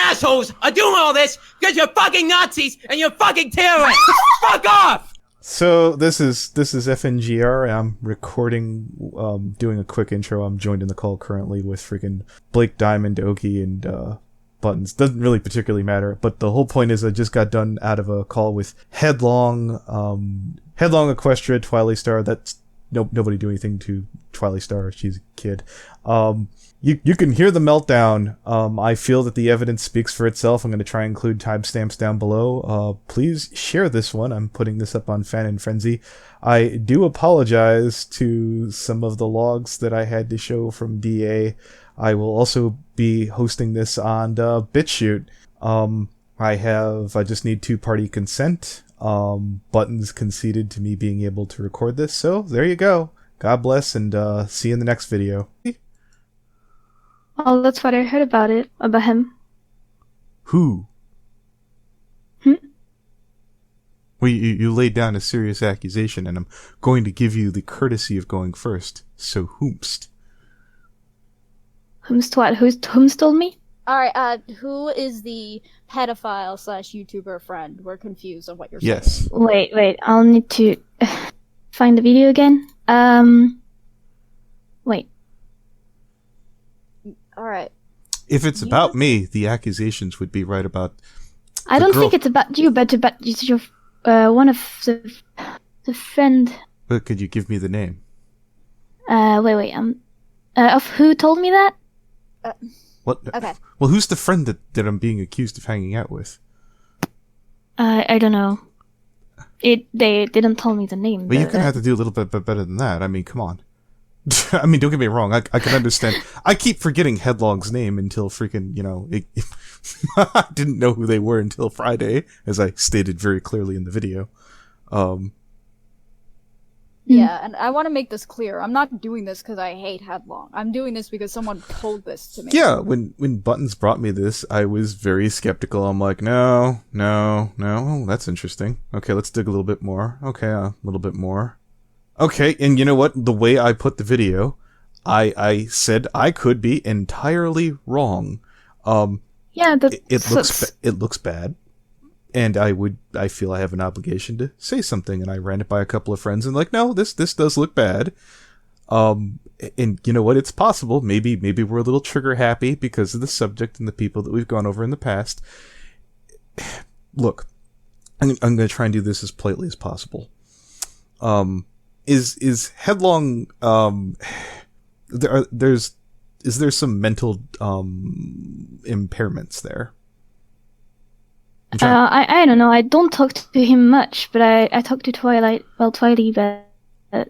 assholes are doing all this because you're fucking Nazis and you're fucking terrorists. Fuck off! So this is FNGR. I'm recording, doing a quick intro. I'm joined in the call currently with freaking Blake Diamond, Dogi, and Buttons. Doesn't really particularly matter, but the whole point is I just got done out of a call with Headlong Equistria, twileystar. That's nobody do anything to twileystar. She's a kid. You can hear the meltdown. I feel that the evidence speaks for itself. I'm going to try and include timestamps down below. Please share this one. I'm putting this up on Fanon Frenzy. I do apologize to some of the logs that I had to show from DA. I will also be hosting this on BitChute. I just need two-party consent. Buttons conceded to me being able to record this, so there you go. God bless, and see you in the next video. Oh, that's what I heard about him. Who? Well, you laid down a serious accusation, and I'm going to give you the courtesy of going first. So, whomst? Whomst what? Whomst told me? Alright, who is the pedophile / YouTuber friend? We're confused on what you're saying. Yes. Wait, I'll need to find the video again. Wait. Alright. If it's about me, the accusations would be right about I don't think it's about you, but about your one of the friend. But could you give me the name? Wait, of who told me that? What? Okay. Well, who's the friend that I'm being accused of hanging out with? I don't know. They didn't tell me the name. But you're gonna have to do a little bit better than that. I mean, come on. I mean, don't get me wrong. I can understand. I keep forgetting Headlong's name until freaking, I didn't know who they were until Friday, as I stated very clearly in the video. Yeah, and I want to make this clear. I'm not doing this because I hate Headlong. I'm doing this because someone told this to me. Yeah, when Buttons brought me this, I was very skeptical. I'm like, no. Oh, that's interesting. Okay, let's dig a little bit more. Okay, a little bit more. Okay, and you know what? The way I put the video, I said I could be entirely wrong. Yeah, it looks bad, and I feel I have an obligation to say something. And I ran it by a couple of friends, and like, no, this does look bad. And you know what? It's possible. Maybe we're a little trigger happy because of the subject and the people that we've gone over in the past. Look, I'm going to try and do this as politely as possible. Is Headlong, is there some mental, impairments there? I don't know, I don't talk to him much, but I talk to Twiley, but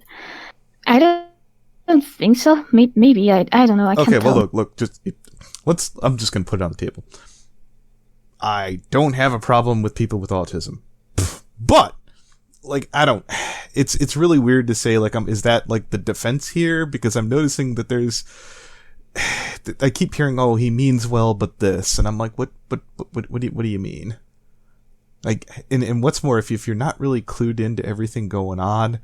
I don't think so. Maybe, I don't know, I can't tell. Okay, well look, I'm just gonna put it on the table. I don't have a problem with people with autism. But, like, it's really weird to say, like, is that, like, the defense here? Because I'm noticing that I keep hearing, oh, he means well, but this, and I'm like, what do you mean? Like, and what's more, if you're not really clued into everything going on,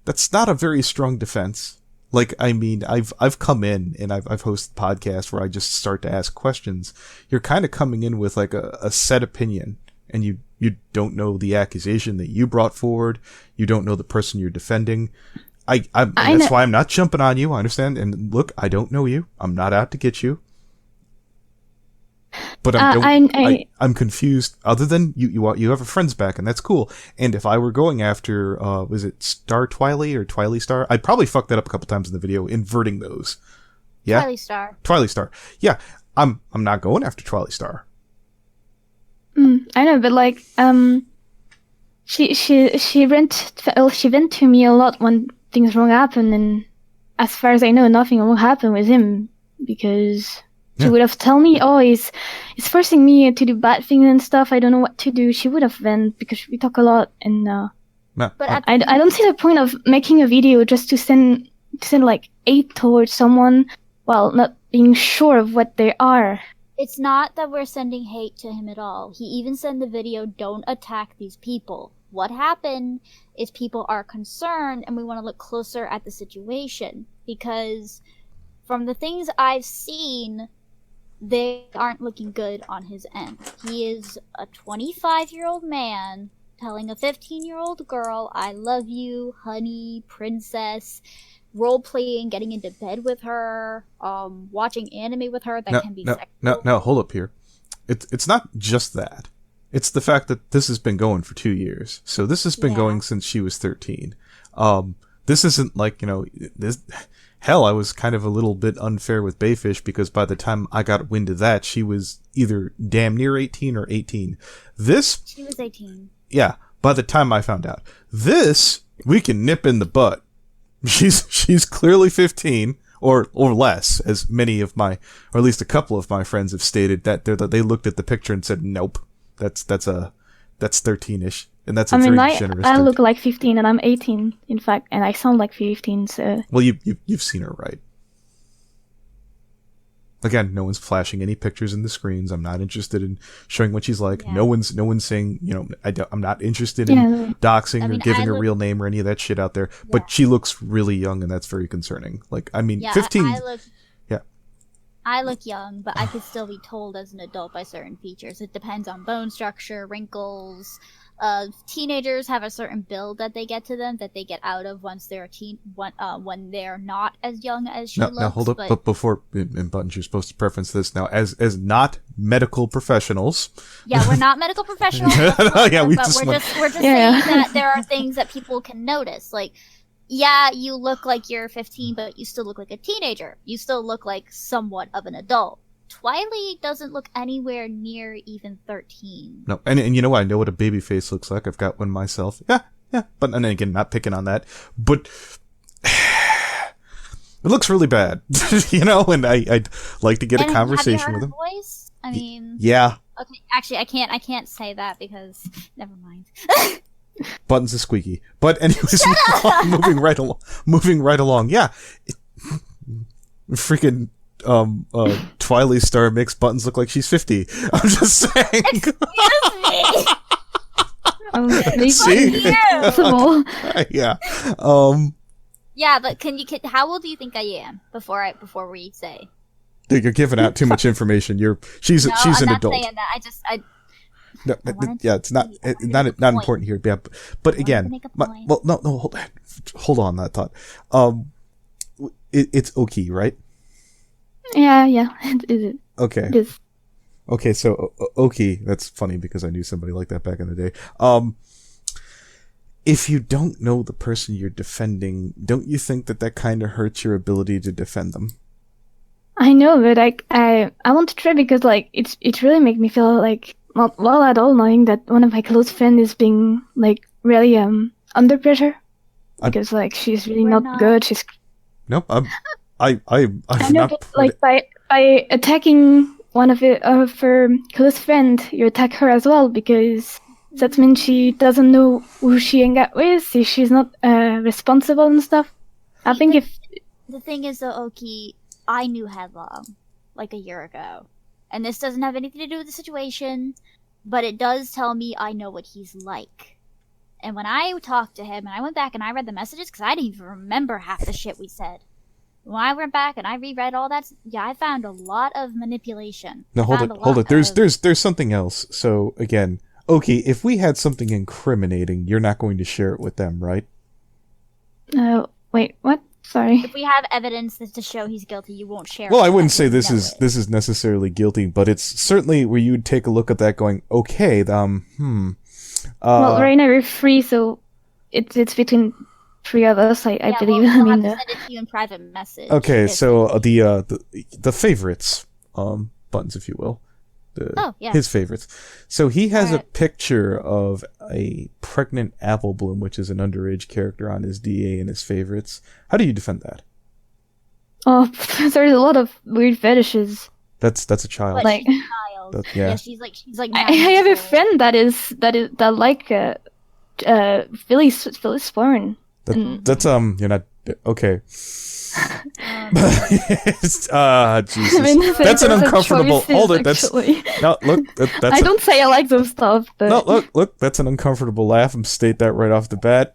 that's not a very strong defense. Like, I mean, I've come in and I've hosted podcasts where I just start to ask questions. You're kind of coming in with like a set opinion, and you don't know the accusation that you brought forward. You don't know the person you're defending. That's why I'm not jumping on you. I understand. And look, I don't know you. I'm not out to get you. But I'm confused. Other than you have a friend's back, and that's cool. And if I were going after, was it Star Twiley or twileystar? I'd probably fuck that up a couple times in the video, inverting those. Yeah, twileystar. Yeah, I'm not going after twileystar. I know, but like, she went to me a lot when things wrong happen, and as far as I know, nothing wrong happened with him because she would have told me, oh, he's forcing me to do bad things and stuff. I don't know what to do. She would have been, because we talk a lot, and but I don't see the point of making a video just to send like hate towards someone while not being sure of what they are. It's not that we're sending hate to him at all. He even said in the video, don't attack these people. What happened is people are concerned, and we want to look closer at the situation. Because from the things I've seen, they aren't looking good on his end. He is a 25-year-old man telling a 15-year-old girl, I love you, honey, princess, role-playing, getting into bed with her, watching anime with her that can be sexual. No, hold up here. It's not just that. It's the fact that this has been going for 2 years. So this has been going since she was 13. This isn't like, this... Hell, I was kind of a little bit unfair with Bayfish because by the time I got wind of that, she was either damn near 18 or 18. She was 18. Yeah, by the time I found out. This, we can nip in the butt. She's clearly 15 or less, as many of my, or at least a couple of my friends have stated that they looked at the picture and said, nope, that's 13ish. And that's very generous. I look like 15 and I'm 18, in fact, and I sound like 15, so... Well, you've seen her, right? Again, no one's flashing any pictures in the screens. I'm not interested in showing what she's like. Yeah. No one's saying, I'm not interested in doxing or giving her real name or any of that shit out there. Yeah. But she looks really young, and that's very concerning. 15... I look young, but I could still be told as an adult by certain features. It depends on bone structure, wrinkles. Teenagers have a certain build that they get to them that they get out of once they're when they're not as young as she looks. Now hold up, but before in Buttons, you're supposed to preference this now as not medical professionals. Yeah, we're not medical professionals. We're just saying that there are things that people can notice, like. Yeah, you look like you're 15, but you still look like a teenager. You still look like somewhat of an adult. Twilight doesn't look anywhere near even 13. No, and you know what? I know what a baby face looks like. I've got one myself. Yeah. But and again, not picking on that. But it looks really bad, and I'd like to get a conversation with him. Voice? I mean... Yeah. Okay, actually, I can't say that because... Never mind. Buttons is squeaky. But anyways, moving right along. Yeah. Freaking twileystar makes Buttons look like she's 50. I'm just saying. Excuse me. See? Yeah. Yeah, but how old do you think I am before we say? You're giving out too much information. She's an adult. I'm not saying that. No, it's not important here. Yeah, but again, no, hold on that thought. It's Oki, right? Yeah, it is. Okay. It is. Okay, so Oki, that's funny because I knew somebody like that back in the day. If you don't know the person you're defending, don't you think that kind of hurts your ability to defend them? I know, but I want to try because it really makes me feel like not well at all, knowing that one of my close friends is being really under pressure because she's really not good. She's nope. I'm I know, but by attacking one of her close friend, you attack her as well because that means she doesn't know who she hang out with. She's not responsible and stuff. I think the thing is though, Oki, I knew Headlong a year ago. And this doesn't have anything to do with the situation, but it does tell me I know what he's like. And when I talked to him, and I went back and I read the messages, because I didn't even remember half the shit we said. When I went back and I reread all that, I found a lot of manipulation. No, hold it. There's something else. So, again, okay, if we had something incriminating, you're not going to share it with them, right? Wait, what? Sorry. If we have evidence to show he's guilty, you won't share. Well, I wouldn't say this is necessarily guilty, but it's certainly where you'd take a look at that, going, okay, well, right now we're free, so it's between three of us. I believe. We'll have to send it to you in private message. Okay, so the favorites, Buttons, if you will. His favorites. So he has a picture of a pregnant Apple Bloom, which is an underage character, on his DA in his favorites. How do you defend that? Oh, there's a lot of weird fetishes. That's a child. But she's a child. Yeah, she's like. I have a friend that like Philly Sporn. That's you're not okay. Jesus. I mean, that's an uncomfortable. Hold it. That's no look. I don't say I like those stuff. But... No, look. That's an uncomfortable laugh. I'm state that right off the bat.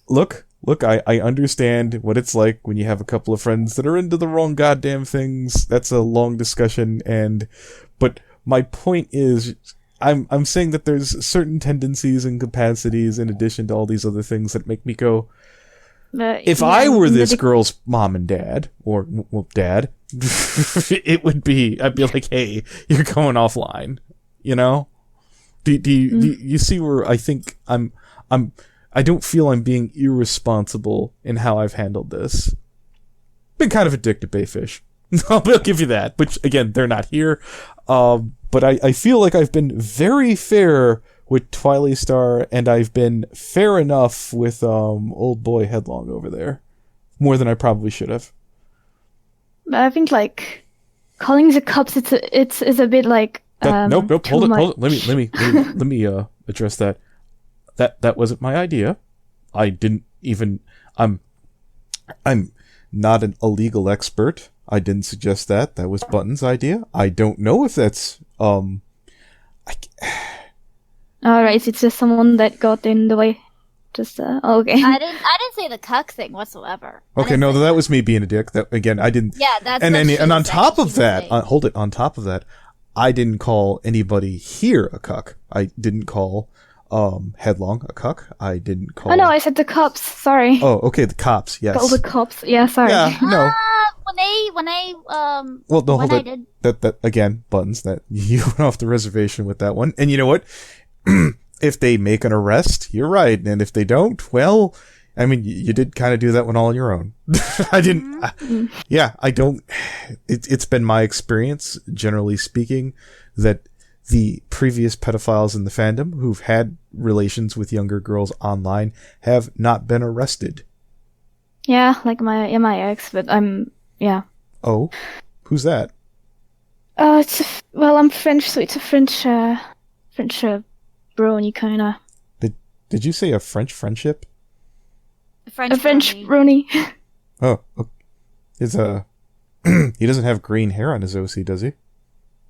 Look. look, I understand what it's like when you have a couple of friends that are into the wrong goddamn things. That's a long discussion, but my point is, I'm saying that there's certain tendencies and capacities in addition to all these other things that make me go, if I were this girl's mom and dad, or, well, dad, I'd be like, hey, you're going offline, you know? Do you see where I think I don't feel I'm being irresponsible in how I've handled this? Been kind of a dick to Bayfish. I'll give you that, which, again, they're not here. But I feel like I've been very fair with twileystar, and I've been fair enough with old boy Headlong over there. More than I probably should have. But I think, like, calling the cops, it's a bit like, nope, hold too it. much. Let me address that. That wasn't my idea. I didn't even, I'm not an illegal expert. I didn't suggest that. That was Button's idea. I don't know if that's, Alright, it's just someone that got in the way. Just, okay. I didn't say the cuck thing whatsoever. Okay, no, that was me being a dick. That, again, I didn't. Yeah, that's and what she on was top saying. of that, hold it. On top of that, I didn't call anybody here a cuck. I didn't call Headlong a cuck. I didn't call. Oh no, I said the cops, sorry. Oh, okay, the cops. Yes. All the cops, yeah, sorry. Yeah, no. Well, no, hold I it. did. That again, Buttons. That you went off the reservation with that one. And you know what? If they make an arrest, you're right. And if they don't, well, I mean, you did kind of do that one all on your own. I didn't. Yeah, I don't. It's been my experience, generally speaking, that the previous pedophiles in the fandom who've had relations with younger girls online have not been arrested. Yeah, like my ex, but yeah. Oh, who's that? I'm French, so it's a French brony kinda. Did you say a French friendship? A French brony. Oh, it's he doesn't have green hair on his OC, does he?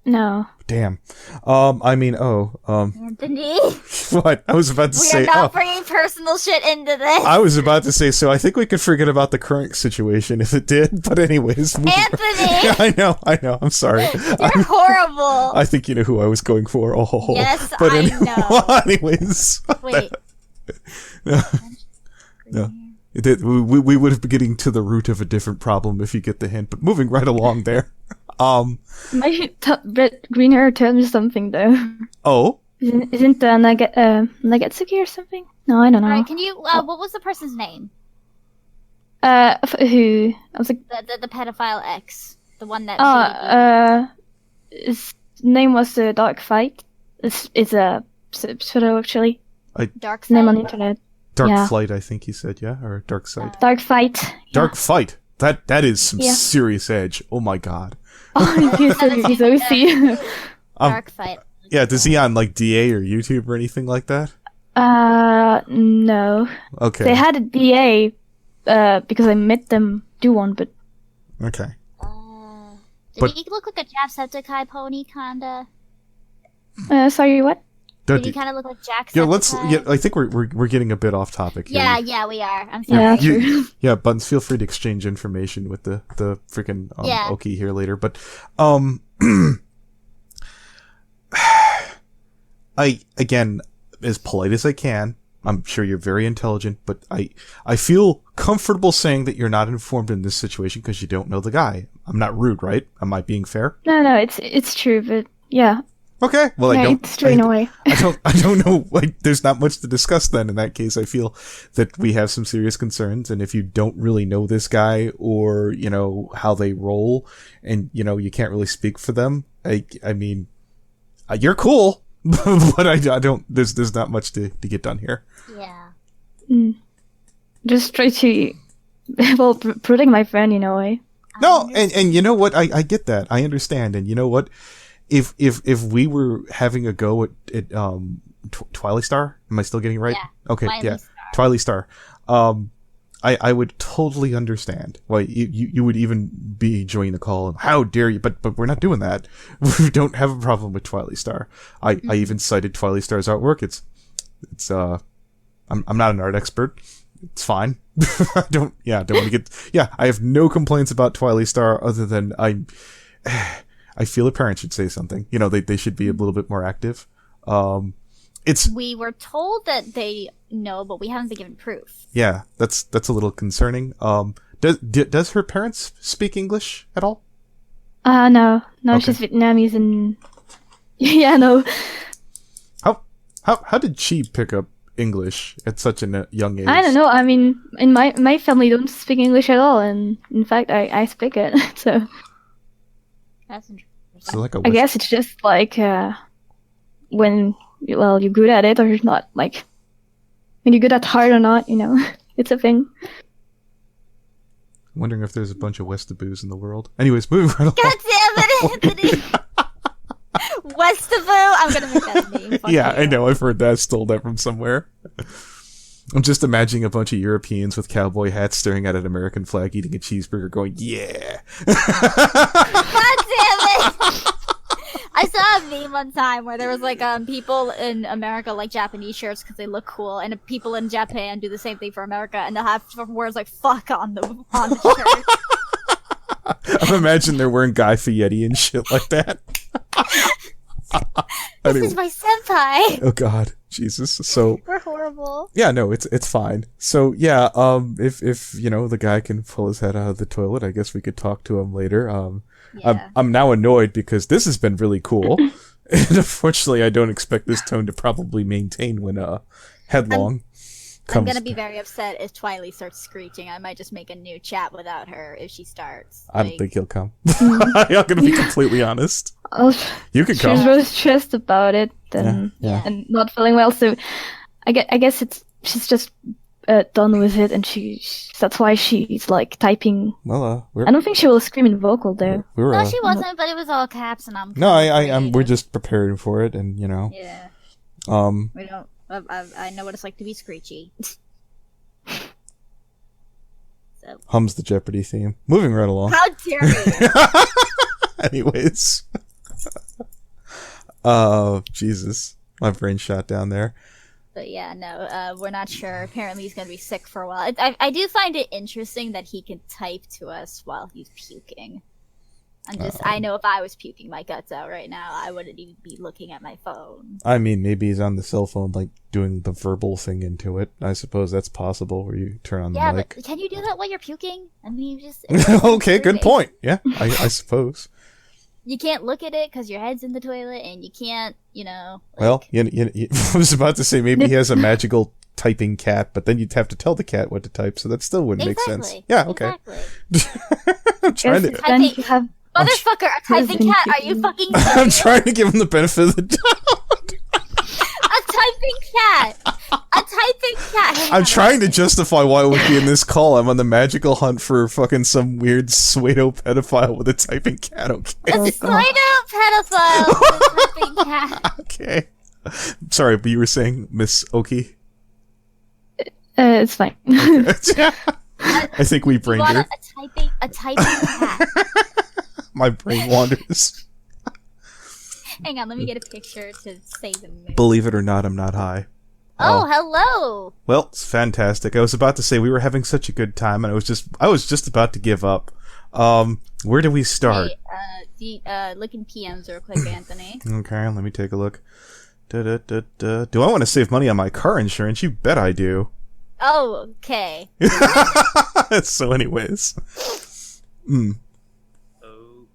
No. Damn. Anthony, What? I was about to we say. are not bringing personal shit into this. I was about to say. So I think we could forget about the current situation if it did. But anyways, Anthony, I know. I'm sorry. you're horrible. I think you know who I was going for. Oh, Yes, but I know. Anyways. Wait. No. We would have been getting to the root of a different problem if you get the hint. But moving right along there. My green hair tells me something though. Oh. Isn't Nagetsuki or something? No, I don't know. Alright, can you? What was the person's name? Who? I was like, The pedophile ex, the one that. his name was Dark Fight. It's a pseudo actually. Dark Side? Name on the internet. Dark Yeah. Flight, I think he said, yeah, or Dark Side. Dark Fight. Dark Fight. That is some Yeah. serious edge. Oh my god. Oh, he's OC. Dark Fight. Yeah, does he on like DA or YouTube or anything like that? No. Okay. They had a DA, because I met them do one, but Okay. Did But- he look like a Jacksepticeye pony, kinda? sorry, what? Did he kind of look like Jacksepticeye? Yeah, let's. Yeah, I think we're getting a bit off topic here. Yeah, we are. I'm sorry. Yeah, You- true. yeah, Buttons, feel free to exchange information with the freaking Yeah. Oki here later. But I again, as polite as I can. I'm sure you're very intelligent, but I feel comfortable saying that you're not informed in this situation because you don't know the guy. I'm not rude, right? Am I being fair? No, it's true, but yeah. Okay. Well, Yeah, I don't. it's true in a way. I don't know. Like, there's not much to discuss then. In that case, I feel that we have some serious concerns. And if you don't really know this guy or, you know, how they roll and, you know, you can't really speak for them, I mean, you're cool, but I don't, there's not much to get done here. Yeah. Just try to, protect my friend in a way. No, and you know what? I get that. I understand. And you know what? If we were having a go at twileystar, am I still getting it right? Yeah. Okay, yeah. twileystar. I would totally understand why you would even be joining the call. And how dare you? But we're not doing that. We don't have a problem with twileystar. I even cited twileystar's artwork. It's I'm not an art expert. it's fine. I don't want to get. Yeah, I have no complaints about twileystar other than I feel a parent should say something. You know, they should be a little bit more active. We were told that they know, but we haven't been given proof. Yeah, that's a little concerning. Does her parents speak English at all? No, Okay. she's Vietnamese and yeah, no. How did she pick up English at such a young age? I don't know. I mean, in my family don't speak English at all, and in fact, I speak it. So That's interesting. So like a I guess it's just like when you're good at it or you're not. Like when you're good at hard or not, you know, it's a thing. Wondering if there's a bunch of Westaboos in the world. Anyways, moving right along. God damn it, Anthony! Westaboo! I'm gonna make that a name. Fuck Yeah, you. I know. I've heard that. I stole that from somewhere. I'm just imagining a bunch of Europeans with cowboy hats staring at an American flag, eating a cheeseburger, going, "Yeah." God damn it! I saw a meme one time where there was like people in America like Japanese shirts because they look cool, and people in Japan do the same thing for America, and they'll have words like "fuck" on the shirt. I'm imagining they're wearing Guy Fieri and shit like that. This Anyway. is my senpai. Oh God, Jesus. So We're horrible. yeah, no, it's fine. So yeah, if you know the guy can pull his head out of the toilet, I guess we could talk to him later. Yeah. I'm now annoyed because this has been really cool, and unfortunately, I don't expect this tone to probably maintain when Headlong I'm comes. gonna be very upset if Twiley starts screeching. I might just make a new chat without her if she starts. I don't think he'll come. I'm gonna be completely honest. Oh, You can she come. was really stressed about it and Yeah. and not feeling well. So I guess she's just done with it, and that's why she's like typing. Well, I don't think she will scream in vocal though. we're No, she wasn't, but it was all caps, and I'm. no, kinda I'm. afraid. We're just preparing for it, and you know, Yeah, um, we don't. I know what it's like to be screechy. So hums the Jeopardy theme. Moving right along. how dare you? Anyways. Jesus. My brain shot down there. But yeah, no, we're not sure. Apparently, he's gonna be sick for a while. I do find it interesting that he can type to us while he's puking. I know if I was puking my guts out right now, I wouldn't even be looking at my phone. I mean, maybe he's on the cell phone, like, doing the verbal thing into it. I suppose that's possible, where you turn on the Yeah, mic. but can you do that while you're puking? I mean, you just. Okay, good point. Yeah, I suppose. You can't look at it because your head's in the toilet, and you can't, you know. Like, Well, I was about to say maybe he has a magical typing cat, but then you'd have to tell the cat what to type, so that still wouldn't make sense. Exactly. Yeah, okay. Exactly. I'm trying Yes, to. then think- you have Motherfucker, a typing cat? Are you fucking I'm serious? trying to give him the benefit of the doubt. A typing cat! A typing cat! Hang I'm on. trying to justify why I would be in this call. I'm on the magical hunt for fucking some weird pseudo pedophile with a typing cat. Okay. A pedophile with a typing cat. Okay. Sorry, but you were saying Miss Oki. it's fine. I think we brain Want her. a typing cat. My brain wanders. Hang on, let me get a picture to say the mood. Believe it or not, I'm not high. Oh, hello! Well, it's fantastic. I was about to say we were having such a good time, and I was just about to give up. Where do we start? Hey, look in PMs real quick, Anthony. Okay, let me take a look. Do I want to save money on my car insurance? You bet I do. Oh, okay. So, anyways,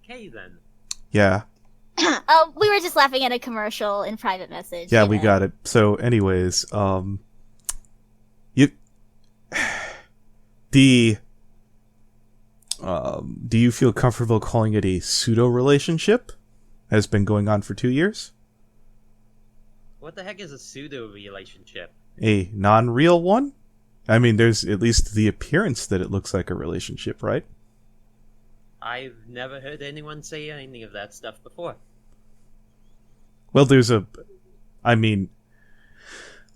Okay then. yeah, Oh, we were just laughing at a commercial in private message. yeah, you we know. got it. So, anyways, you, the, do you feel comfortable calling it a pseudo relationship? Has been going on for 2 years. What the heck is a pseudo relationship? A non-real one? I mean, there's at least the appearance that it looks like a relationship, right? I've never heard anyone say any of that stuff before. Well, I mean,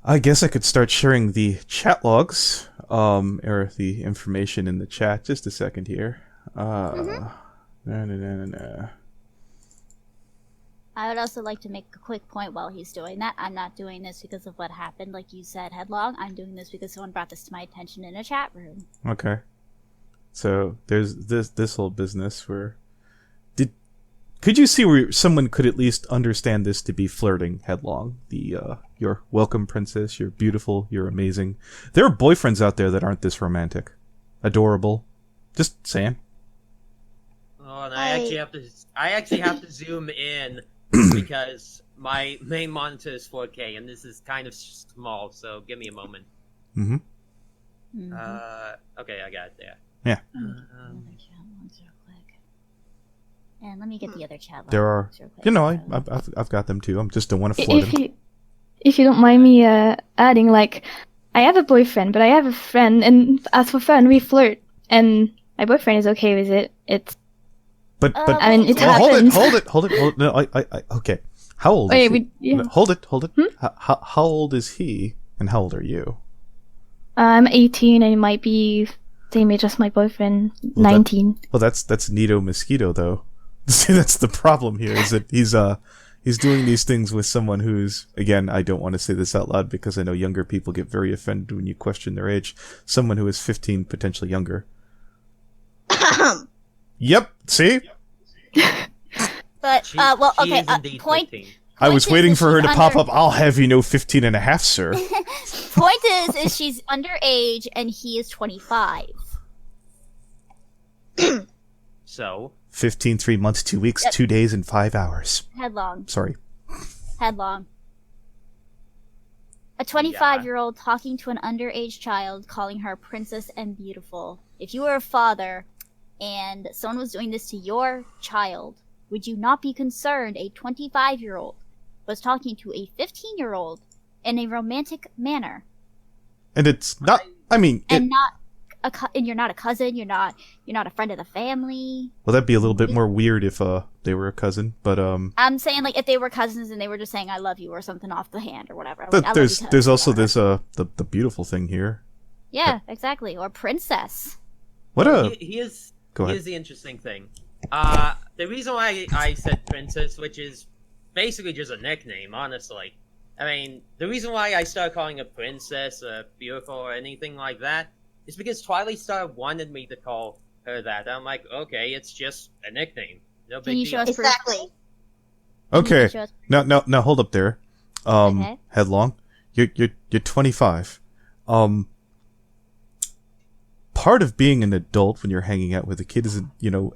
I guess I could start sharing the chat logs, or the information in the chat. Just a second here. I would also like to make a quick point while he's doing that. I'm not doing this because of what happened, like you said, Headlong. I'm doing this because someone brought this to my attention in a chat room. Okay. So there's this whole business where could you see where someone could at least understand this to be flirting Headlong? You're welcome, princess. You're beautiful. You're amazing. There are boyfriends out there that aren't this romantic, adorable. Just saying. Oh, and I actually have to zoom in because my main monitor is 4K and this is kind of small. So give me a moment. Mm-hmm. Okay, I got it there. Yeah. And let me get the other chat logs There are, real quick. you know, I've got them too. I just don't want to flood them. If you don't mind me adding, like, I have a boyfriend, but I have a friend, and as for fun, we flirt, and my boyfriend is okay with it. But I mean, it well, happens. hold it. No, I okay. How old is he? Yeah. No, hold it. How old is he, and how old are you? I'm 18, and he might be same age as my boyfriend, 19. Well, that's Nito Mosquito, though. See, that's the problem here, is that he's doing these things with someone who's, again, I don't want to say this out loud because I know younger people get very offended when you question their age. Someone who is 15, potentially younger. Yep. See? But, well, She okay, is indeed point... 15. I was is waiting that for her she's to pop under- up. I'll have you know 15 and a half, sir. Point is she's underage and he is 25. So 15, 3 months, 2 weeks, 2 days, and 5 hours. Headlong. Sorry. Headlong. A 25-year-old talking to an underage child, calling her princess and beautiful. If you were a father and someone was doing this to your child, would you not be concerned a 25-year-old was talking to a 15-year-old in a romantic manner? And it's not, I mean... And you're not a cousin, you're not a friend of the family. Well, that'd be a little bit more weird if they were a cousin, but I'm saying, like, if they were cousins and they were just saying "I love you" or something off the hand or whatever. Like, but I love there's you, there's also whatever. this the beautiful thing here. Yeah, exactly. Or princess. What a Here's Go ahead. here's the interesting thing. The reason why I said princess, which is basically just a nickname, honestly. I mean, the reason why I started calling her princess, beautiful, or anything like that, is because twileystar wanted me to call her that. I'm like, okay, it's just a nickname. No big Can you deal. show us proof? Exactly. Okay. Show us- Now hold up there. Okay. Headlong. You're 25. Part of being an adult when you're hanging out with a kid is, you know,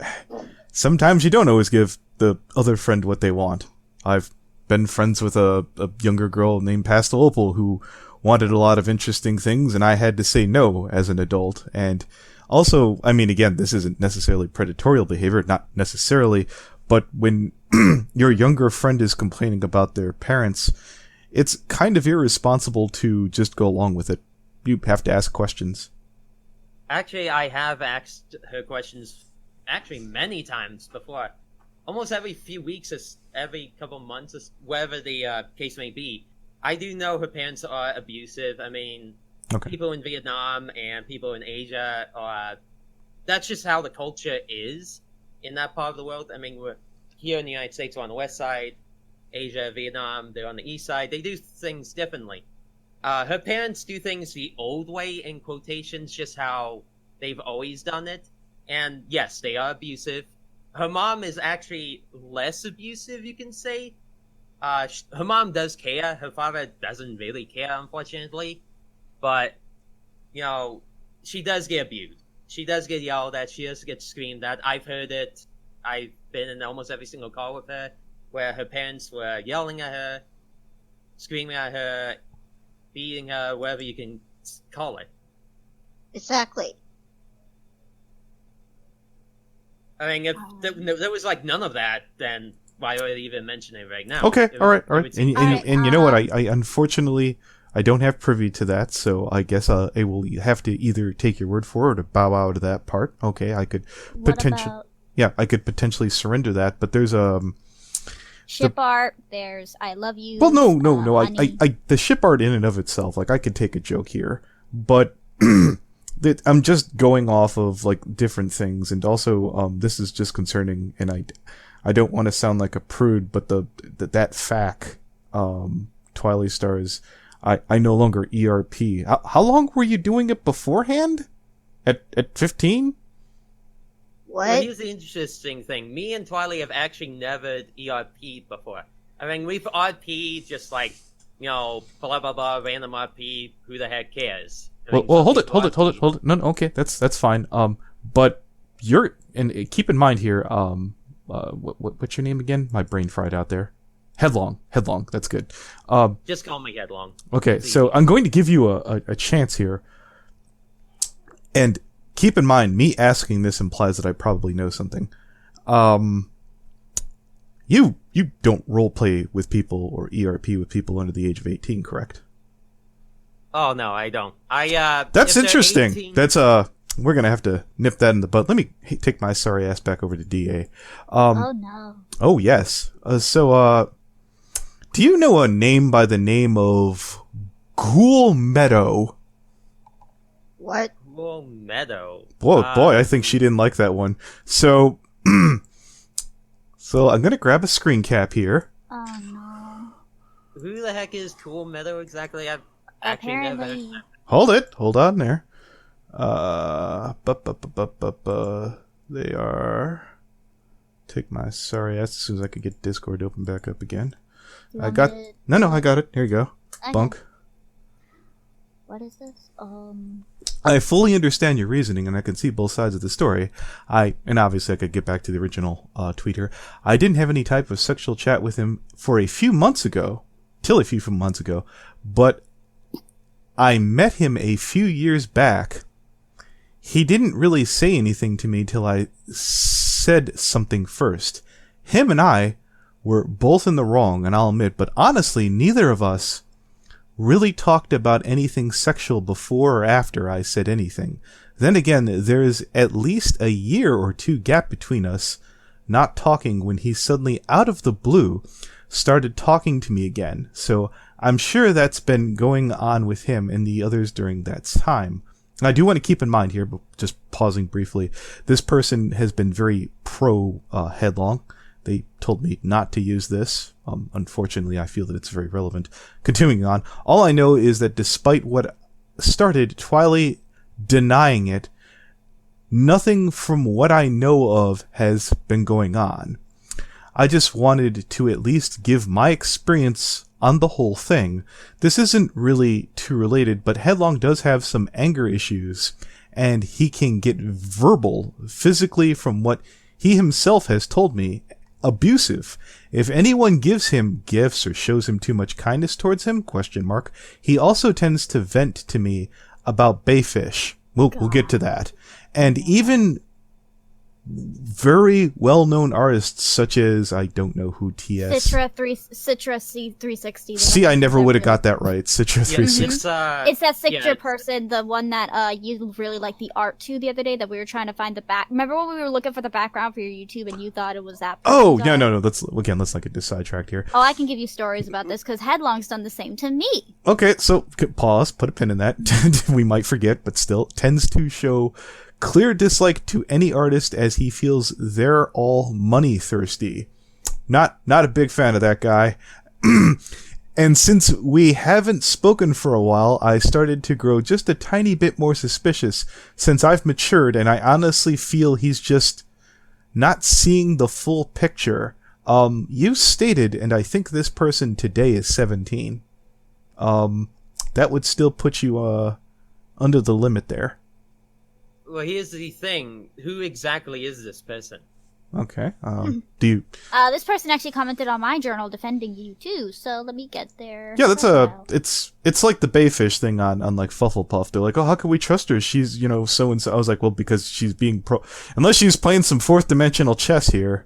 sometimes you don't always give the other friend what they want. I've been friends with a younger girl named Pastel Opal who wanted a lot of interesting things, and I had to say no as an adult. And also, I mean, again, this isn't necessarily predatorial behavior, not necessarily, but when your younger friend is complaining about their parents, it's kind of irresponsible to just go along with it. You have to ask questions. Actually, I have asked her questions many times before. Almost every few weeks, every couple months, whatever the case may be. I do know her parents are abusive. I mean, Okay. people in Vietnam and people in Asia that's just how the culture is in that part of the world. I mean, we're here in the United States, we're on the west side. Asia, Vietnam, they're on the east side. They do things differently. Her parents do things the old way, in quotations, just how they've always done it. And yes, they are abusive. Her mom is actually less abusive, you can say. Her mom does care. Her father doesn't really care, unfortunately. But, you know, she does get abused. She does get yelled at. She does get screamed at. I've heard it. I've been in almost every single call with her where her parents were yelling at her, screaming at her, beating her, whatever you can call it. Exactly. I mean, if there was like none of that, then why would I even mention it right now? Okay, It would- all right. it would seem- And you know what? I unfortunately I don't have privy to that, so I guess I will have to either take your word for it or bow out of that part. Okay, I could potentially, I could potentially surrender that, but there's ship art, there's I love you. well, no. Honey. I the ship art in and of itself, like I could take a joke here, but that I'm just going off of like different things, and also this is just concerning, and I don't want to sound like a prude, but that fact, twileystar is, I no longer ERP. How long were you doing it beforehand? At 15? What? Well, here's the interesting thing. Me and Twiley have actually never ERP'd before. I mean, we've RP'd just like, blah, blah, blah, random RP, who the heck cares? I mean, Well, hold some it. people RP. No, okay, that's fine. But and keep in mind here, what's your name again? My brain fried out there. Headlong, that's good. Just call me Headlong. Okay, It's so easy. I'm going to give you a chance here. And keep in mind, me asking this implies that I probably know something. You don't roleplay with people or ERP with people under the age of 18, correct? Oh, no, I don't. That's if they're interesting. 18 That's we're gonna have to nip that in the bud. Let me take my sorry ass back over to DA. Oh no. Oh yes. So do you know a name by the name of Goul Meadow? What? Well, meadow. Boy, I think she didn't like that one. So, so I'm gonna grab a screen cap here. Oh no. Who the heck is Cool Meadow exactly? I've actually never. Apparently. Hold on there. They are. Take my sorry ass as soon as I could get Discord open back up again. You I want got me to- no, I got it. Here you go. Okay. Bunk. What is this? I fully understand your reasoning, and I can see both sides of the story. And obviously I could get back to the original tweeter. I didn't have any type of sexual chat with him for a few months ago, but I met him a few years back. He didn't really say anything to me till I said something first. Him and I were both in the wrong, and I'll admit, but honestly, neither of us really talked about anything sexual before or after I said anything. Then again, there is at least a year or two gap between us not talking when he suddenly, out of the blue, started talking to me again. So I'm sure that's been going on with him and the others during that time. And I do want to keep in mind here, but just pausing briefly, this person has been very pro Headlong. They told me not to use this. Unfortunately, I feel that it's very relevant. Continuing on, all I know is that despite what started Twiley denying it, nothing from what I know of has been going on. I just wanted to at least give my experience on the whole thing. This isn't really too related, but Headlong does have some anger issues, and he can get verbal, physically, from what he himself has told me, abusive. If anyone gives him gifts or shows him too much kindness towards him, ? He also tends to vent to me about bayfish. We'll get to that. And even very well-known artists such as, I don't know who TS. Citra C360. See, I never would have got that right. Citra Yeah, 360. It's that Citra yeah. person, the one that you really liked the art to the other day that we were trying to find the back. Remember when we were looking for the background for your YouTube and you thought it was that Oh, person's art? no. Let's not get sidetracked here. Oh, I can give you stories about this because Headlong's done the same to me. Okay, so pause, put a pin in that. We might forget, but still tends to show clear dislike to any artist as he feels they're all money thirsty. Not a big fan of that guy. And since we haven't spoken for a while, I started to grow just a tiny bit more suspicious since I've matured, and I honestly feel he's just not seeing the full picture. You stated, and I think this person today is 17. That would still put you under the limit there. Well, here's the thing. Who exactly is this person? Okay. Do you? This person actually commented on my journal defending you too, so let me get there. Yeah, that's it's like the bayfish thing on like Fufflepuff. They're like, oh, how can we trust her? She's so and so. I was like, well, because she's being unless she's playing some fourth dimensional chess here.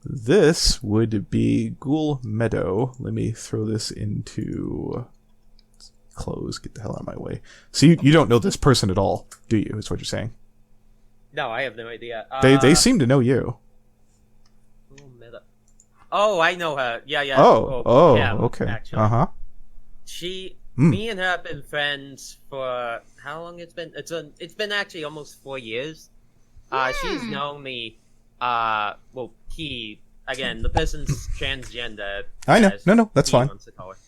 This would be Goul Meadow. Let me throw this into close. Get the hell out of my way. So you don't know this person at all, do you? Is what you're saying? No, I have no idea. They seem to know you. Oh, I know her. Yeah. Yeah, okay. Actually. Me and her have been friends for how long? It's been actually almost 4 years. She's known me well, he again, the person's transgender. I know. as No, that's he fine. wants to call it.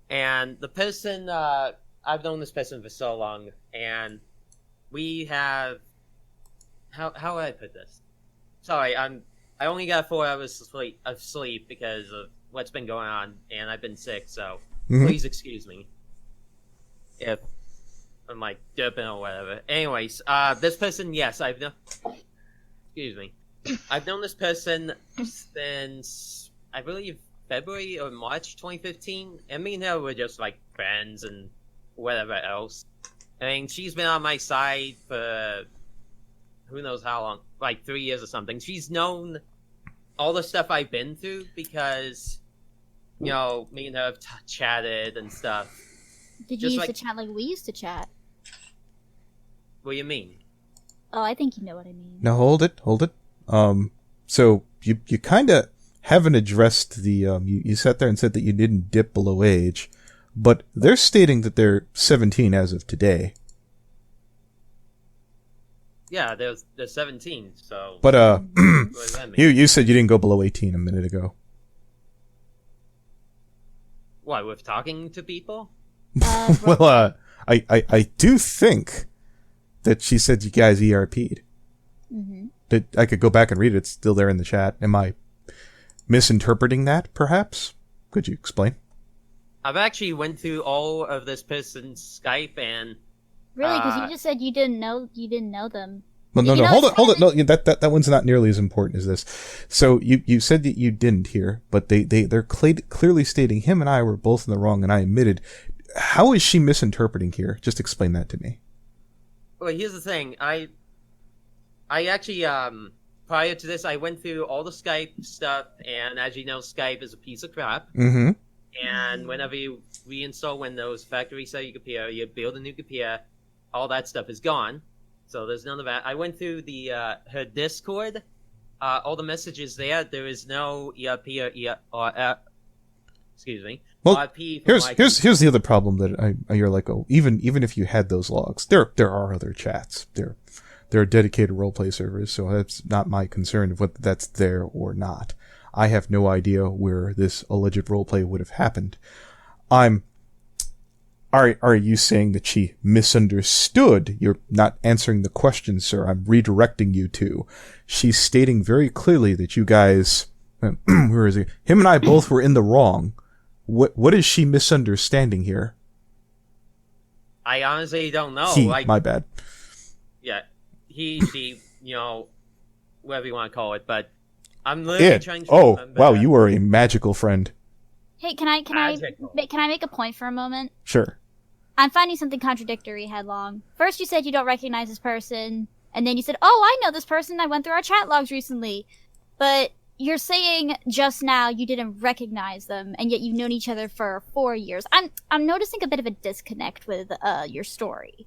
And the person, I've known this person for so long, and we have. How would I put this? Sorry, I only got 4 hours of sleep because of what's been going on, and I've been sick. So Mhm. please excuse me if I'm like dipping or whatever. Anyways, this person, yes, I've known. Excuse me. I've known this person since I believe February or March 2015, and me and her were just like friends and whatever else. I mean, she's been on my side for who knows how long, like 3 years or something. She's known all the stuff I've been through because, you know, me and her have chatted and stuff. Did you Just used like- to chat like we used to chat? What do you mean? Oh, I think you know what I mean. Now hold it. So you kind of haven't addressed the you sat there and said that you didn't dip below age, but they're stating that they're 17 as of today. Yeah, they're 17, so But what does that mean? you said you didn't go below 18 a minute ago. What, with talking to people? Well, I do think that she said you guys ERP'd. Mm-hmm. That I could go back and read it. It's still there in the chat. Am I misinterpreting that, perhaps? Could you explain? I've actually went through all of this person's Skype and Really? Because Uh, you just said you didn't know them. Well, no, You no, know, hold it's it, hold it. No, that one's not nearly as important as this. So you said that you didn't hear, but they're clearly stating him and I were both in the wrong, and I admitted. How is she misinterpreting here? Just explain that to me. well, here's the thing. I actually prior to this I went through all the Skype stuff, and as you know, Skype is a piece of crap. Mm-hmm. And whenever you reinstall Windows, factory reset your computer, you build a new computer, all that stuff is gone. So there's none of that. I went through the her Discord, all the messages there. There is no ERP or excuse me. Well, RP from here's the other problem that you're like, oh, even if you had those logs, there are other chats. There are dedicated roleplay servers, so that's not my concern of whether that's there or not. I have no idea where this alleged roleplay would have happened. Are you saying that she misunderstood? You're not answering the question, sir. I'm redirecting you to. She's stating very clearly that you guys, where is he? Him and I both were in the wrong. What is she misunderstanding here? I honestly don't know. My bad. Yeah, she, you know, whatever you want to call it. But I'm literally Yeah. trying to Oh, remember. wow, you are a magical friend. Hey, can I Magical. make a point for a moment? Sure. I'm finding something contradictory, Headlong. First, you said you don't recognize this person, and then you said, "Oh, I know this person. I went through our chat logs recently." But you're saying just now you didn't recognize them, and yet you've known each other for 4 years. I'm noticing a bit of a disconnect with your story.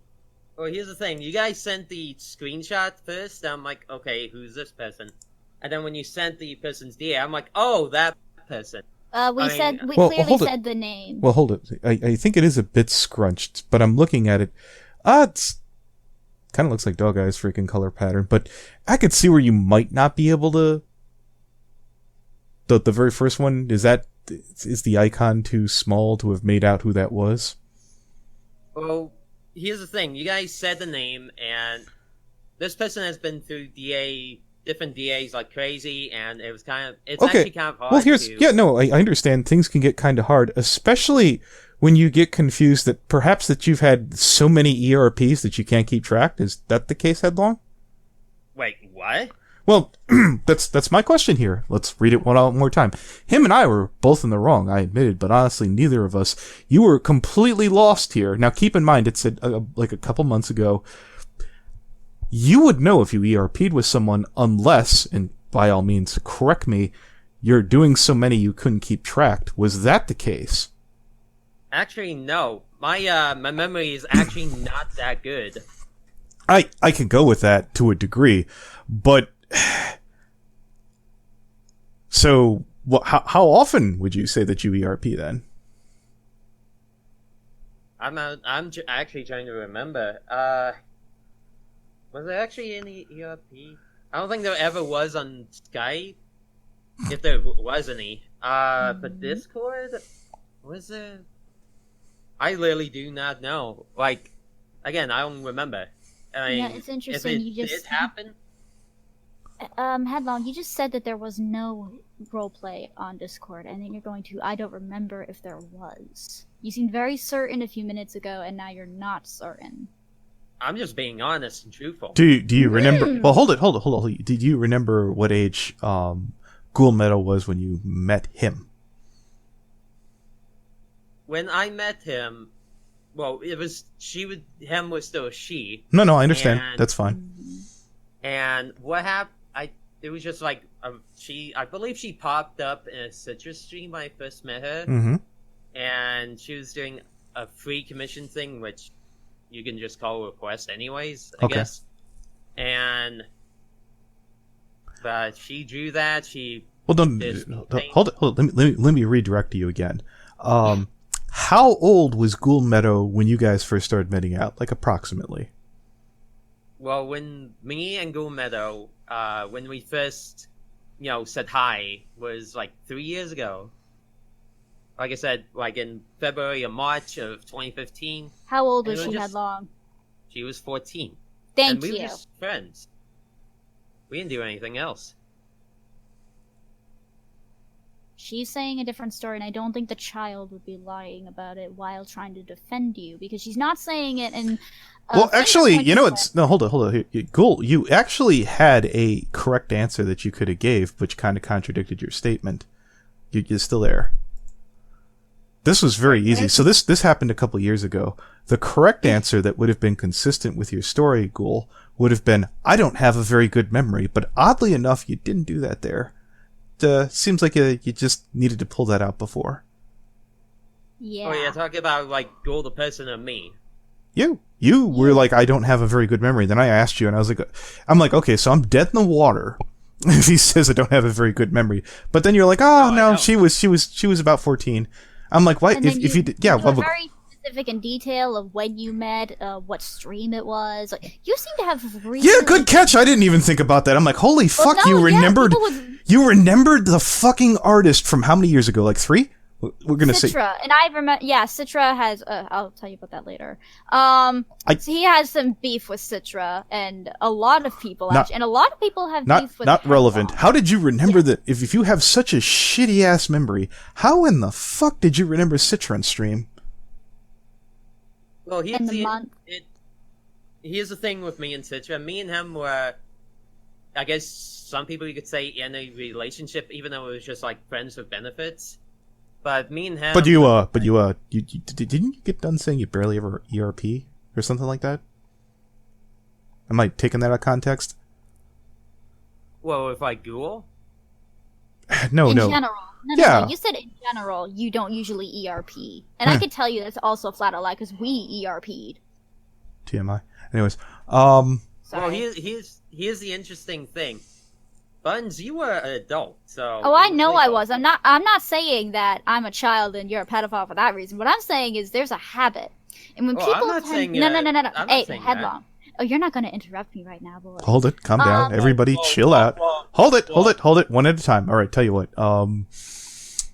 Well, here's the thing. You guys sent the screenshot first. I'm like, okay, who's this person? And then when you sent the person's DM, I'm like, oh, that person. We I mean- we Well, clearly hold it. said the name. Well, hold it. I think it is a bit scrunched, but I'm looking at it. It's kind of looks like Dog Eye's freaking color pattern, but I could see where you might not be able to. The very first one, is the icon too small to have made out who that was? Well, here's the thing. You guys said the name, and this person has been through different DAs like crazy, and it's Okay. actually kind of hard Well, I understand things can get kind of hard, especially when you get confused that perhaps that you've had so many ERPs that you can't keep track. Is that the case, Headlong? Wait, what? Well, that's my question here. Let's read it one more time. Him and I were both in the wrong, I admitted, but honestly, neither of us. You were completely lost here. Now, keep in mind, it said like a couple months ago. You would know if you ERP'd with someone unless, and by all means, correct me, you're doing so many you couldn't keep track. Was that the case? Actually, no. My memory is actually not that good. I could go with that to a degree, but so how often would you say that you ERP then? Actually trying to remember. Was there actually any ERP? I don't think there ever was on Skype, if there was any. But Discord, was it? I literally do not know. Like, again, I don't remember. I mean, Yeah, it's interesting. If it You just did happen, Headlong, you just said that there was no roleplay on Discord, and then you're going to, I don't remember if there was. You seemed very certain a few minutes ago, and now you're not certain. I'm just being honest and truthful. Do you remember? Well, hold it. Did you remember what age Goul Meadow was when you met him? When I met him, well, him was still a she. No, I understand. And- That's fine. And what happened? It was just like I believe she popped up in a Citrus stream when I first met her, Mm-hmm. and she was doing a free commission thing, which you can just call a request anyways, I Okay. guess. But she drew that. Well, don't This thing. hold it. Let me redirect you again. How old was Goul Meadow when you guys first started meeting out? Like approximately. Well, when me and Goul Meadow, when we first, said hi, was like 3 years ago. Like I said, like in February or March of 2015. How old And was we were she, just- Headlong? She was 14. Thank and we you. were just friends. We didn't do anything else. She's saying a different story, and I don't think the child would be lying about it while trying to defend you, because she's not saying it in. Well, actually, it's no. Hold it. Goul, you actually had a correct answer that you could have gave, which kind of contradicted your statement. You're still there. This was very easy. So this happened a couple years ago. The correct answer that would have been consistent with your story, Goul, would have been, I don't have a very good memory, but oddly enough, you didn't do that there. Seems like you just needed to pull that out before. Yeah. Oh, yeah, talking about, like, Goul the person or me. You were like, I don't have a very good memory. Then I asked you, and I was like, okay, so I'm dead in the water. If he says I don't have a very good memory, but then you're like, I no, know. she was about 14. I'm like, why? And If then you did, yeah, you well, were very specific in detail of when you met, what stream it was. Like, you seem to have really yeah, good catch. I didn't even think about that. I'm like, holy fuck, no, you yeah, remembered. people would- You remembered the fucking artist from how many years ago? Like 3? We're gonna say. Citra, and I remember. Yeah, Citra has. I'll tell you about that later. So he has some beef with Citra, and a lot of people Not- actually, and a lot of people have Not beef with. not relevant. Headlong. How did you remember that? If you have such a shitty ass memory, how in the fuck did you remember Citron stream? Well, And the month. Here's the thing with me and Citra. Me and him were, I guess, some people you could say in a relationship, even though it was just like friends with benefits. But me and him. But didn't you get done saying you barely ever ERP or something like that? Am I taking that out of context? Well, with like Goul. No. In general. No, Yeah. you said in general you don't usually ERP. And I could tell you that's also flat out lie because we ERP'd. TMI. Anyways, Well, Sorry. here's the interesting thing. Buns, you were an adult, so. Oh, I know I was. I'm not saying that I'm a child and you're a pedophile for that reason. What I'm saying is there's a habit. And when Well, people I'm not saying, no. I'm not Hey, saying Headlong. Oh, you're not going to interrupt me right now, boy. hold it. Calm down. Everybody, whoa, chill whoa, out. whoa, Hold it. whoa. Hold it. One at a time. All right. Tell you what.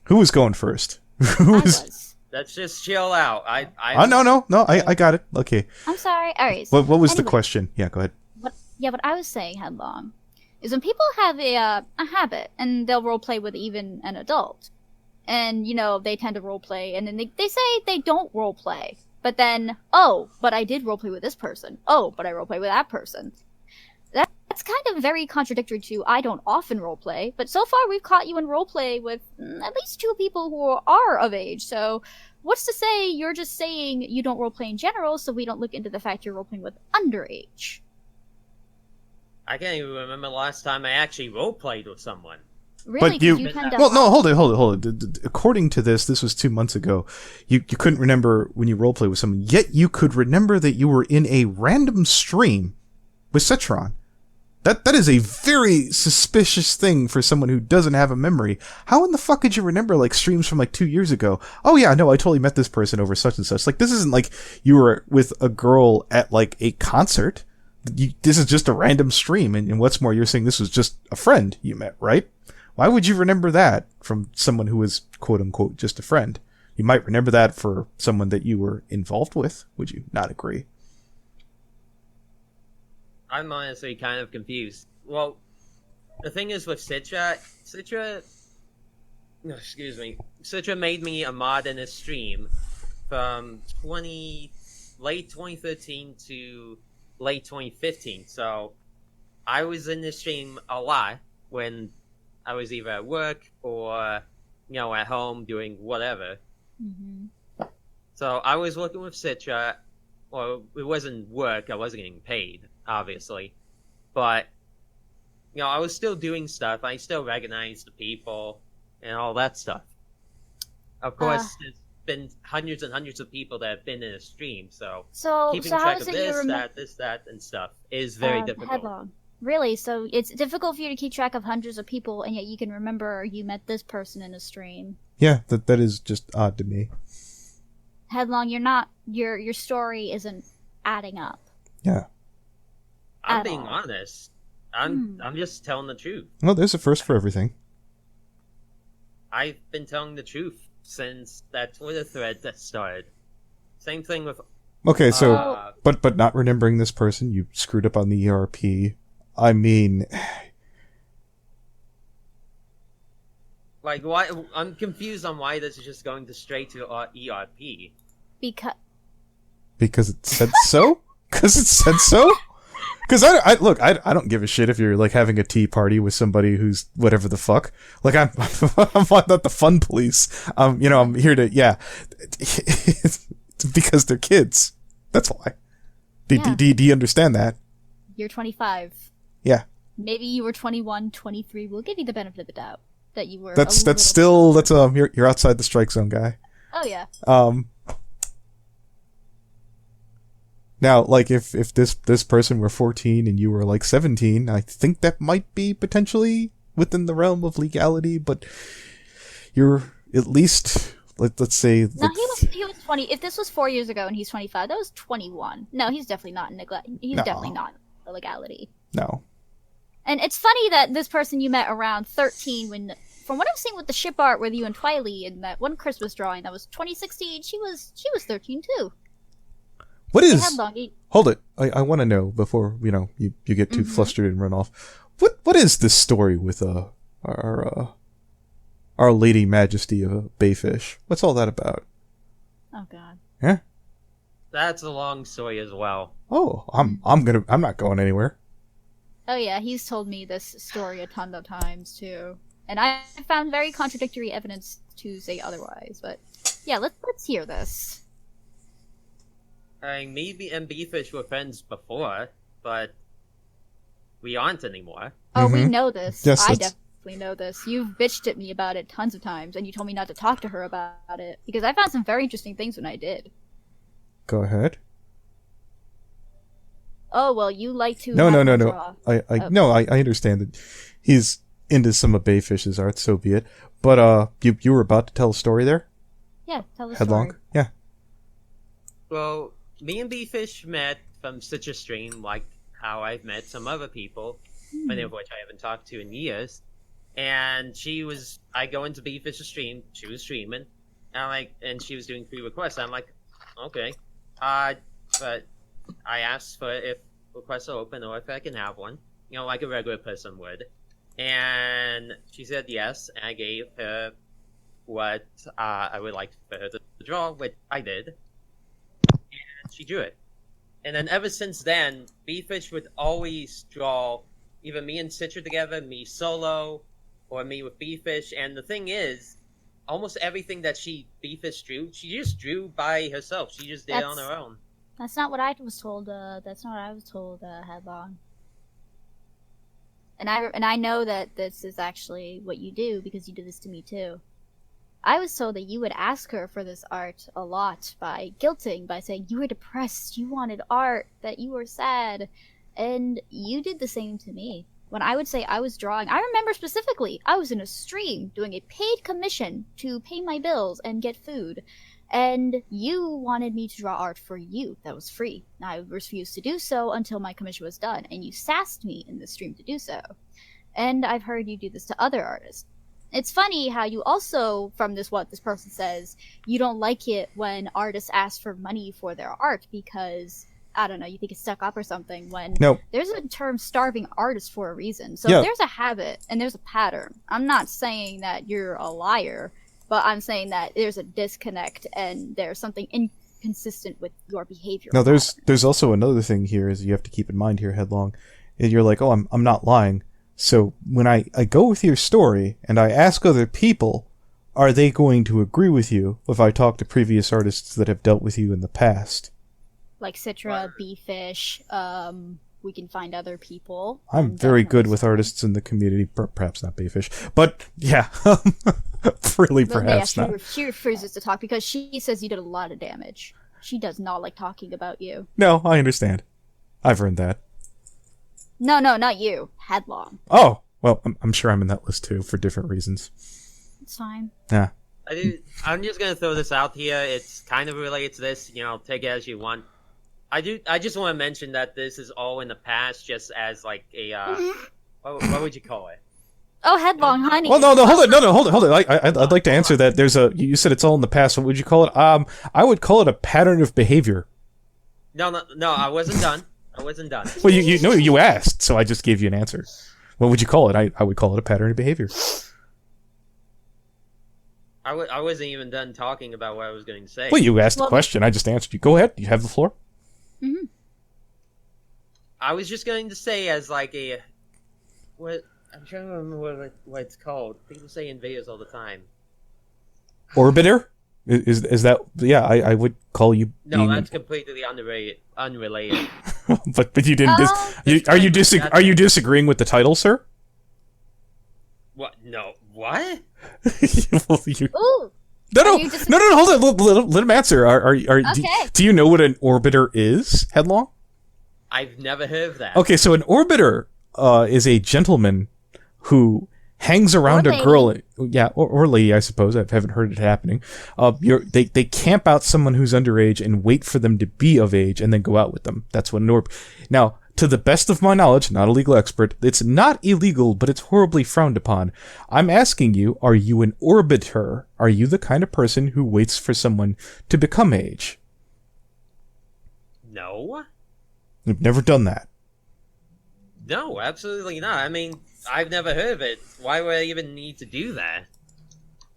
Who was going first? I Who was? was. Let's just chill out. I No. I got it. Okay. I'm sorry. All right. so What was the anyway, question? Yeah. Go ahead. What I was saying, Headlong, is when people have a habit and they'll roleplay with even an adult, and they tend to roleplay, and then they say they don't roleplay, but then but I did roleplay with this person. But I roleplay with that person. That's kind of very contradictory to I don't often roleplay, but so far we've caught you in roleplay with at least 2 people who are of age. So what's to say you're just saying you don't roleplay in general, so we don't look into the fact you're roleplaying with underage? I can't even remember the last time I actually roleplayed with someone. Really? But you- 'Cause tend to Well, no, hold it. According to this was 2 months ago. You couldn't remember when you roleplay with someone, yet you could remember that you were in a random stream with Citron. That is a very suspicious thing for someone who doesn't have a memory. How in the fuck could you remember like streams from like 2 years ago? Oh yeah, no, I totally met this person over such and such. Like this isn't like you were with a girl at like a concert. this is just a random stream, and what's more, you're saying this was just a friend you met, right? Why would you remember that from someone who was quote-unquote just a friend? You might remember that for someone that you were involved with. Would you not agree? I'm honestly kind of confused. Well, the thing is with Citra, Citra made me a mod in a stream from late 2013 to late 2015. So I was in the stream a lot when I was either at work or, at home doing whatever. Mm-hmm. So I was working with Citra. Well, it wasn't work. I wasn't getting paid, obviously. But, I was still doing stuff. I still recognized the people and all that stuff. Of course, there's been hundreds and hundreds of people that have been in a stream, so keeping how track is of it this, that, and stuff is very difficult. Headlong. Really? So it's difficult for you to keep track of hundreds of people, and yet you can remember you met this person in a stream. Yeah, that is just odd to me. Headlong, you're not. Your story isn't adding up. Yeah. I'm At being all. honest. I'm just telling the truth. Well, there's a first for everything. I've been telling the truth since that Twitter thread that started. Same thing with. Okay, so but not remembering this person, you screwed up on the ERP. I mean, like, why? I'm confused on why this is just going straight to ERP. Because it said so. Because it said so. Because I don't give a shit if you're like having a tea party with somebody who's whatever the fuck. Like I'm not the fun police. I'm here to it's because they're kids. That's why. Do you understand that? you're 25. Yeah. Maybe you were 21, 23. We'll give you the benefit of the doubt that you were. That's you're outside the strike zone, guy. Oh yeah. Now, like, if this person were 14 and you were, like, 17, I think that might be potentially within the realm of legality, but you're at least, let's say... No, he was 20. If this was 4 years ago and he's 25, that was 21. No, he's definitely not definitely not a legality. No. And it's funny that this person you met around 13 when... From what I'm seeing with the ship art with you and Twiley and that one Christmas drawing that was 2016, she was 13 too. What is... Headlong. Hold it. I want to know before, you get too flustered and run off. What is this story with our Lady Majesty of Bayfish? What's all that about? Oh god. Yeah? That's a long story as well. Oh, I'm not going anywhere. Oh yeah, he's told me this story a ton of times too. And I found very contradictory evidence to say otherwise, but yeah, let's hear this. I mean, me and Beefish were friends before, but we aren't anymore. Oh, we know this. Yes, I that's- definitely know this. You've bitched at me about it tons of times, and you told me not to talk to her about it, because I found some very interesting things when I did. Go ahead. Oh, well, you like to No. draw. I understand that he's into some of Bayfish's art, so be it. But you were about to tell a story there? Yeah, tell the Headlong? story. Yeah. Well, me and Beefish met from such a stream, like how I've met some other people, many of which I haven't talked to in years. And I go into Beefish's stream, she was streaming, and she was doing free requests. I'm like, okay. But I asked for if requests are open or if I can have one, like a regular person would. And she said yes, and I gave her what I would like for her to draw, which I did. And she drew it. And then ever since then, Beefish would always draw either me and Citra together, me solo, or me with Beefish. And the thing is, almost everything that Beefish drew, she just drew by herself. She just did it on her own. That's not what I was told. Headlong. And I know that this is actually what you do because you did this to me too. I was told that you would ask her for this art a lot by guilting, by saying you were depressed, you wanted art, that you were sad, and you did the same to me. When I would say I was drawing, I remember specifically, I was in a stream doing a paid commission to pay my bills and get food. And you wanted me to draw art for you that was free. And I refused to do so until my commission was done, and you sassed me in the stream to do so. And I've heard you do this to other artists. It's funny how you also, from this what this person says, you don't like it when artists ask for money for their art because, I don't know, you think it's stuck up or something, when No. there's a term starving artist for a reason. So Yeah. there's a habit and there's a pattern. I'm not saying that you're a liar, but I'm saying that there's a disconnect and there's something inconsistent with your behavior. No, there's also another thing here is you have to keep in mind here, Headlong. And you're like, oh, I'm not lying. So when I go with your story and I ask other people, are they going to agree with you if I talk to previous artists that have dealt with you in the past? Like Citra, B-Fish, we can find other people. I'm very good with artists in the community, perhaps not Bayfish, but yeah, really perhaps not. She refuses to talk because she says you did a lot of damage. She does not like talking about you. No, I understand. I've earned that. No, not you. Headlong. Oh, well, I'm sure I'm in that list too, for different reasons. It's fine. Yeah. I'm just gonna throw this out here. It's kind of related to this. Take it as you want. I just want to mention that this is all in the past, just as like a what would you call it? Oh, Headlong, honey. Well, no, hold it. I'd like to answer that. You said it's all in the past. What would you call it? I would call it a pattern of behavior. No, I wasn't done. Well, you asked, so I just gave you an answer. What would you call it? I would call it a pattern of behavior. I wasn't even done talking about what I was going to say. Well, you asked the question. I just answered you. Go ahead. You have the floor. Mm-hmm. I was just going to say as like what I'm trying to remember what it's called. People say invaders all the time. Orbiter? Is that? Yeah, I would call you. No, that's completely unrelated. but you didn't. Are you disagreeing with the title, sir? What? No. What? Well, Ooh. No, hold on. Let him answer. Okay. Do you know what an orbiter is, Headlong? I've never heard of that. Okay, so an orbiter is a gentleman who hangs around a girl. Yeah, or lady, I suppose. I haven't heard it happening. They camp out someone who's underage and wait for them to be of age and then go out with them. That's what an Now, to the best of my knowledge, not a legal expert, it's not illegal, but it's horribly frowned upon. I'm asking you, are you an orbiter? Are you the kind of person who waits for someone to become age? No. You've never done that. No, absolutely not. I mean, I've never heard of it. Why would I even need to do that?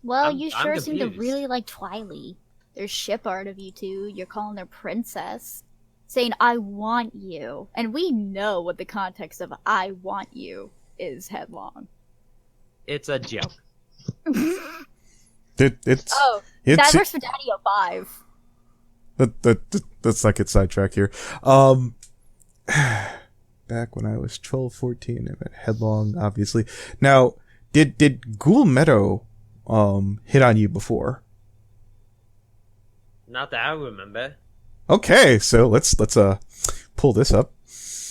Well, I'm you sure seem to confused. really like Twiley. There's ship art of you two. You're calling her princess. Saying, I want you. And we know what the context of I want you is, Headlong. It's a joke. It's That works for Daddy 05. let's not get sidetracked here. Back when I was 12, 14, I met Headlong, obviously. Now, did Goul Meadow hit on you before? Not that I remember. Okay, so let's pull this up.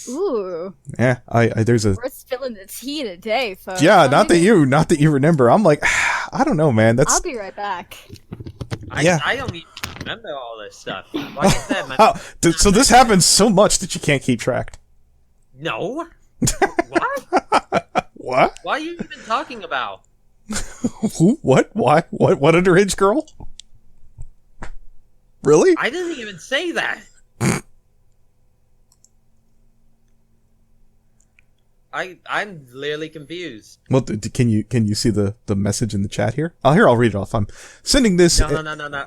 Ooh. Yeah, there's a We're spilling the tea today, folks. yeah. Not that you remember. I'm like, I don't know, man. I'll be right back. I don't even remember all this stuff. Like I said, so this happens so much that you can't keep track. No. What? What? Why are you even talking about? Who? What? Why? What underage girl? Really? I didn't even say that. I'm literally confused. Well, can you see the message in the chat here? I'll read it off. I'm sending this. No.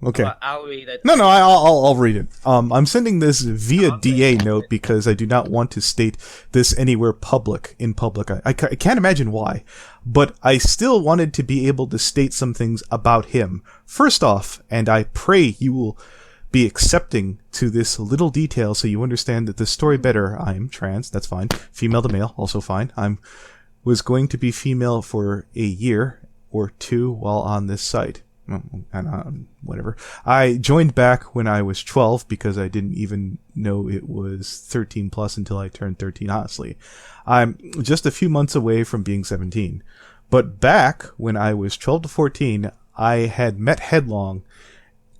Okay. I'll read it. No, I'll read it. I'm sending this via DA note because I do not want to state this anywhere in public. I can't imagine why, but I still wanted to be able to state some things about him. First off, and I pray you will be accepting to this little detail so you understand that the story better. I am trans, that's fine. Female to male, also fine. Was going to be female for a year or two while on this site. Whatever. I joined back when I was 12 because I didn't even know it was 13 plus until I turned 13, honestly. I'm just a few months away from being 17. But back when I was 12 to 14, I had met Headlong.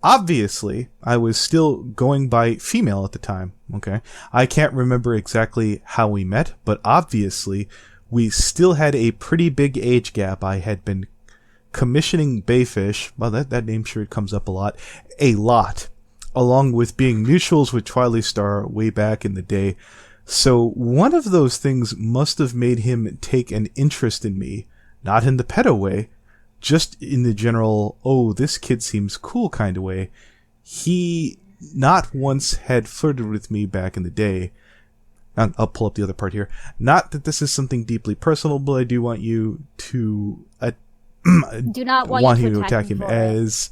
obviously, I was still going by female at the time, okay? I can't remember exactly how we met, but obviously, we still had a pretty big age gap. I had been commissioning Bayfish, well, that name sure comes up a lot, along with being mutuals with twileystar way back in the day. So one of those things must have made him take an interest in me, not in the pedo way, just in the general, oh, this kid seems cool kind of way. He not once had flirted with me back in the day. I'll pull up the other part here. Not that this is something deeply personal, but I do want you to Do not want you to attack him as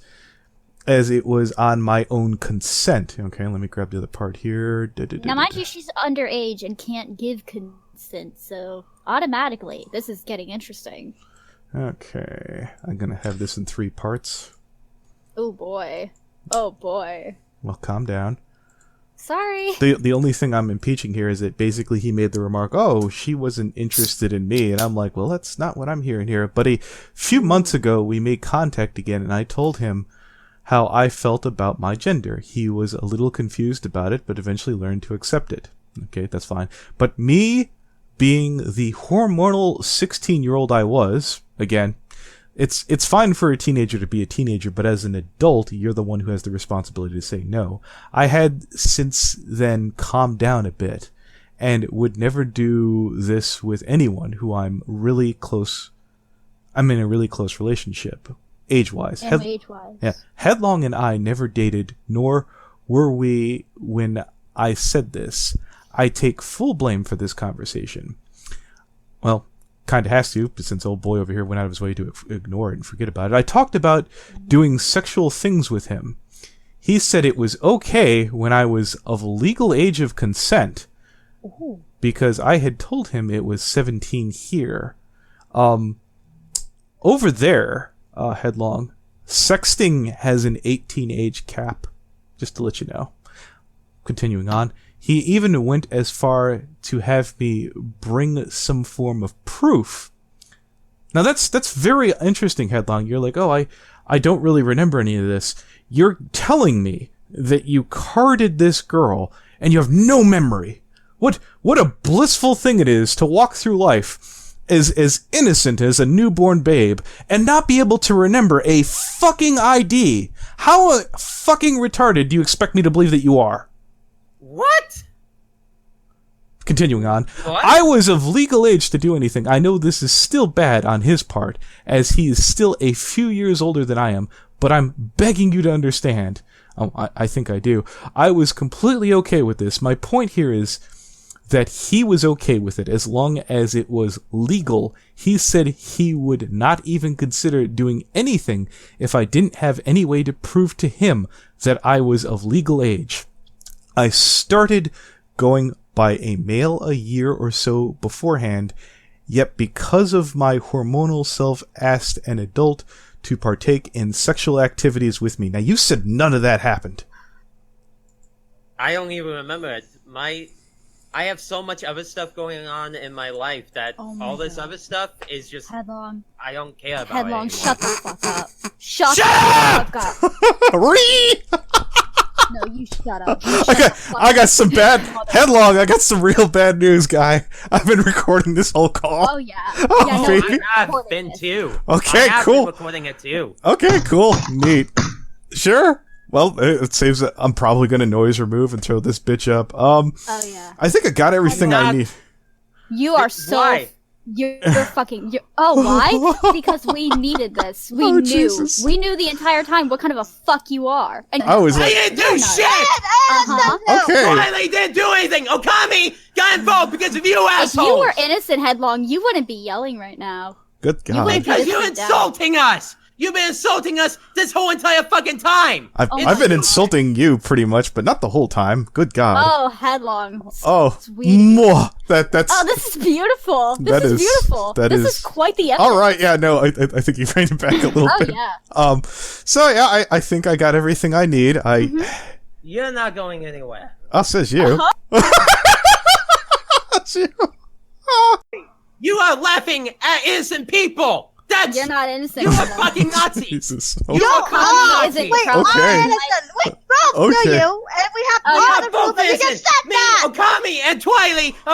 it was on my own consent. Okay, let me grab the other part here. Now, mind you, she's underage and can't give consent, so automatically, this is getting interesting. Okay, I'm gonna have this in 3 parts. Oh boy. Oh boy. Well, calm down. Sorry. The only thing I'm impeaching here is that basically he made the remark, oh, she wasn't interested in me. And I'm like, well, that's not what I'm hearing here. But a few months ago, we made contact again, and I told him how I felt about my gender. He was a little confused about it, but eventually learned to accept it. Okay, that's fine. But me being the hormonal 16-year-old I was, again, it's fine for a teenager to be a teenager, but as an adult, you're the one who has the responsibility to say no. I had since then calmed down a bit and would never do this with anyone who I'm in a really close relationship, age-wise. Age-wise. Yeah. Headlong and I never dated, nor were we when I said this. I take full blame for this conversation. Well, kind of has to, but since old boy over here went out of his way to ignore it and forget about it. I talked about doing sexual things with him. He said it was okay when I was of legal age of consent, because I had told him it was 17 here. Over there, Headlong, sexting has an 18 age cap, just to let you know. Continuing on. He even went as far to have me bring some form of proof. Now that's very interesting, Headlong. You're like, oh, I don't really remember any of this. You're telling me that you carded this girl and you have no memory. What a blissful thing it is to walk through life as innocent as a newborn babe and not be able to remember a fucking ID. How fucking retarded do you expect me to believe that you are? What? Continuing on. What? I was of legal age to do anything. I know this is still bad on his part, as he is still a few years older than I am, but I'm begging you to understand. I think I do. I was completely okay with this. My point here is that he was okay with it as long as it was legal. He said he would not even consider doing anything if I didn't have any way to prove to him that I was of legal age. I started going by a male a year or so beforehand, yet because of my hormonal self asked an adult to partake in sexual activities with me. Now, you said none of that happened. I don't even remember it. I have so much other stuff going on in my life that all this other stuff is just... Headlong. I don't care about Headlong, it anymore. shut the fuck up. Shut the fuck up. No, you shut up. I got some bad... Headlong, I got some real bad news, guy. I've been recording this whole call. Oh, yeah. Oh, Yeah, no, baby. I have been too. Okay, I have cool. been recording it too. Okay, cool. Neat. Sure. Well, it saves it. I'm probably going to noise remove and throw this bitch up. Oh, yeah. I think I got everything I need. You are so... Why? You're fucking... Oh, why? Because we needed this. We Oh, knew. Jesus. We knew the entire time what kind of a fuck you are. And I was I like, didn't do shit! Uh-huh. okay. Riley didn't do anything! Okami got involved because of you If assholes! you were innocent, Headlong, you wouldn't be yelling right now. Good God. wouldn't- Because you're Sit down. insulting us! You've been insulting us this whole entire fucking time! I've Oh been my God. insulting you pretty much, but not the whole time. Good God. Oh, Headlong. Oh, Sweet. mwah. That's... Oh, this is beautiful. That This is is- beautiful. that This is- is quite the episode. All right, yeah, no, I think you framed it back a little Oh, bit. yeah. So yeah, I think I got everything I need. You're not going anywhere. Says you. That's you. You are laughing at innocent people! That's You're not innocent. you are Fanon. fucking Nazi. Jesus. You Okay. are Okami fucking isn't Nazi. Wait, Okami. Okay. I'm innocent. Wait, Rob, Okay. do you? And we have Oh, all Yeah, the both proof that you can innocent. set Me, that. Okami, and Twiley are